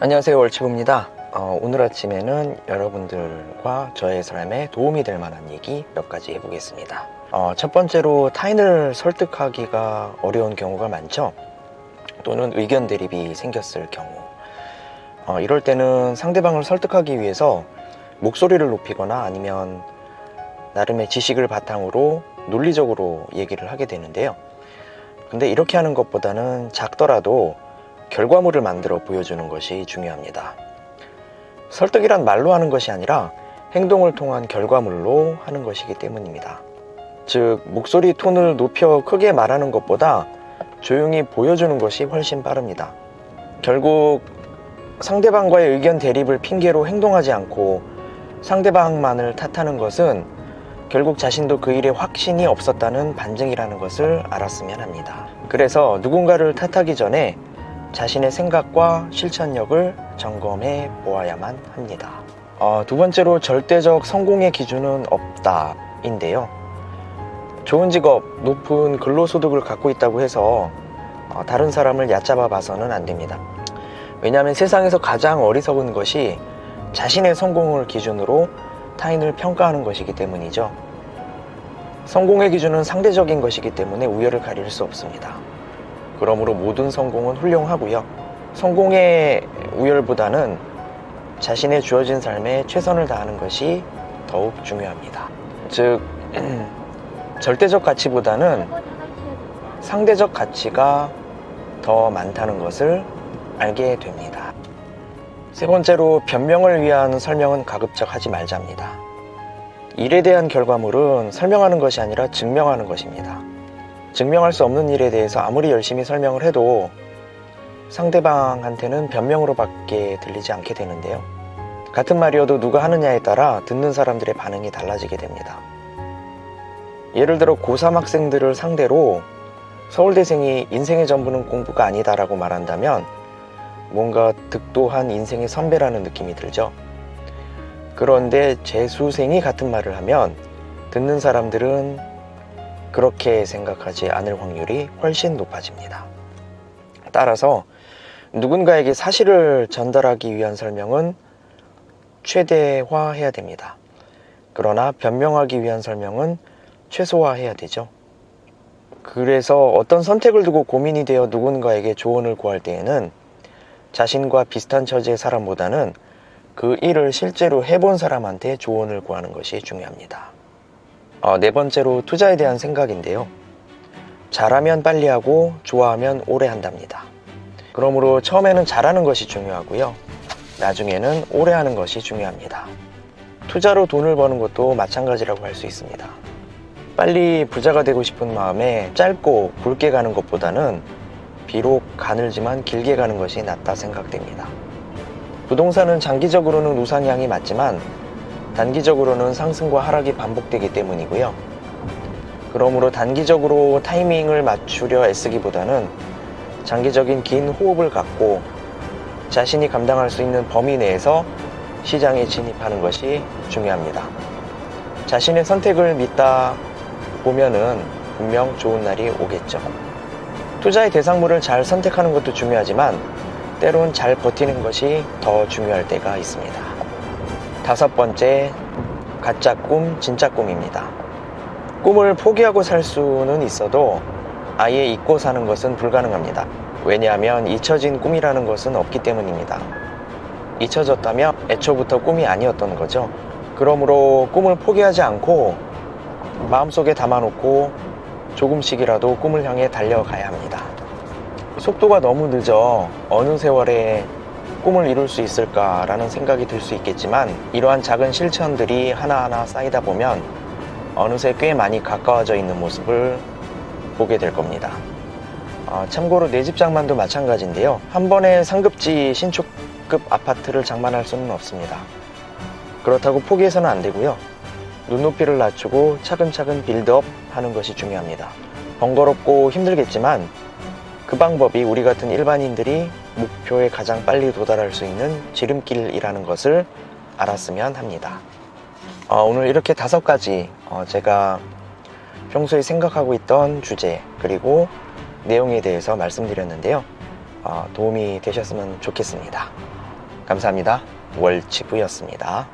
안녕하세요, 월치부입니다. 오늘 아침에는 여러분들과 저의 삶에 도움이 될 만한 얘기 몇 가지 해보겠습니다. 첫 번째로 타인을 설득하기가 어려운 경우가 많죠. 또는 의견 대립이 생겼을 경우, 이럴 때는 상대방을 설득하기 위해서 목소리를 높이거나 아니면 나름의 지식을 바탕으로 논리적으로 얘기를 하게 되는데요. 근데 이렇게 하는 것보다는 작더라도 결과물을 만들어 보여주는 것이 중요합니다. 설득이란 말로 하는 것이 아니라 행동을 통한 결과물로 하는 것이기 때문입니다. 즉, 목소리 톤을 높여 크게 말하는 것보다 조용히 보여주는 것이 훨씬 빠릅니다. 결국 상대방과의 의견 대립을 핑계로 행동하지 않고 상대방만을 탓하는 것은 결국 자신도 그 일에 확신이 없었다는 반증이라는 것을 알았으면 합니다. 그래서 누군가를 탓하기 전에 자신의 생각과 실천력을 점검해 보아야만 합니다. 두 번째로 절대적 성공의 기준은 없다인데요. 좋은 직업, 높은 근로소득을 갖고 있다고 해서 다른 사람을 얕잡아 봐서는 안 됩니다. 왜냐하면 세상에서 가장 어리석은 것이 자신의 성공을 기준으로 타인을 평가하는 것이기 때문이죠. 성공의 기준은 상대적인 것이기 때문에 우열을 가릴 수 없습니다. 그러므로 모든 성공은 훌륭하고요. 성공의 우열보다는 자신의 주어진 삶에 최선을 다하는 것이 더욱 중요합니다. 즉, 절대적 가치보다는 상대적 가치가 더 많다는 것을 알게 됩니다. 세 번째로, 변명을 위한 설명은 가급적 하지 말자입니다. 일에 대한 결과물은 설명하는 것이 아니라 증명하는 것입니다. 증명할 수 없는 일에 대해서 아무리 열심히 설명을 해도 상대방한테는 변명으로밖에 들리지 않게 되는데요. 같은 말이어도 누가 하느냐에 따라 듣는 사람들의 반응이 달라지게 됩니다. 예를 들어 고3 학생들을 상대로 서울대생이 인생의 전부는 공부가 아니다라고 말한다면 뭔가 득도한 인생의 선배라는 느낌이 들죠. 그런데 재수생이 같은 말을 하면 듣는 사람들은 그렇게 생각하지 않을 확률이 훨씬 높아집니다. 따라서 누군가에게 사실을 전달하기 위한 설명은 최대화해야 됩니다. 그러나 변명하기 위한 설명은 최소화해야 되죠. 그래서 어떤 선택을 두고 고민이 되어 누군가에게 조언을 구할 때에는 자신과 비슷한 처지의 사람보다는 그 일을 실제로 해본 사람한테 조언을 구하는 것이 중요합니다. 네 번째로, 투자에 대한 생각인데요. 잘하면 빨리 하고 좋아하면 오래 한답니다. 그러므로 처음에는 잘하는 것이 중요하고요. 나중에는 오래 하는 것이 중요합니다. 투자로 돈을 버는 것도 마찬가지라고 할 수 있습니다. 빨리 부자가 되고 싶은 마음에 짧고 굵게 가는 것보다는 비록 가늘지만 길게 가는 것이 낫다 생각됩니다. 부동산은 장기적으로는 우상향이 맞지만 단기적으로는 상승과 하락이 반복되기 때문이고요. 그러므로 단기적으로 타이밍을 맞추려 애쓰기보다는 장기적인 긴 호흡을 갖고 자신이 감당할 수 있는 범위 내에서 시장에 진입하는 것이 중요합니다. 자신의 선택을 믿다 보면은 분명 좋은 날이 오겠죠. 투자의 대상물을 잘 선택하는 것도 중요하지만 때론 잘 버티는 것이 더 중요할 때가 있습니다. 다섯 번째, 가짜 꿈, 진짜 꿈입니다. 꿈을 포기하고 살 수는 있어도 아예 잊고 사는 것은 불가능합니다. 왜냐하면 잊혀진 꿈이라는 것은 없기 때문입니다. 잊혀졌다면 애초부터 꿈이 아니었던 거죠. 그러므로 꿈을 포기하지 않고 마음속에 담아놓고 조금씩이라도 꿈을 향해 달려가야 합니다. 속도가 너무 늦어 어느 세월에 꿈을 이룰 수 있을까라는 생각이 들 수 있겠지만 이러한 작은 실천들이 하나하나 쌓이다 보면 어느새 꽤 많이 가까워져 있는 모습을 보게 될 겁니다. 참고로 내 집 장만도 마찬가지인데요. 한 번에 상급지 신축급 아파트를 장만할 수는 없습니다. 그렇다고 포기해서는 안 되고요. 눈높이를 낮추고 차근차근 빌드업 하는 것이 중요합니다. 번거롭고 힘들겠지만 그 방법이 우리 같은 일반인들이 목표에 가장 빨리 도달할 수 있는 지름길이라는 것을 알았으면 합니다. 오늘 이렇게 5가지 제가 평소에 생각하고 있던 주제 그리고 내용에 대해서 말씀드렸는데요. 도움이 되셨으면 좋겠습니다. 감사합니다. 월치부였습니다.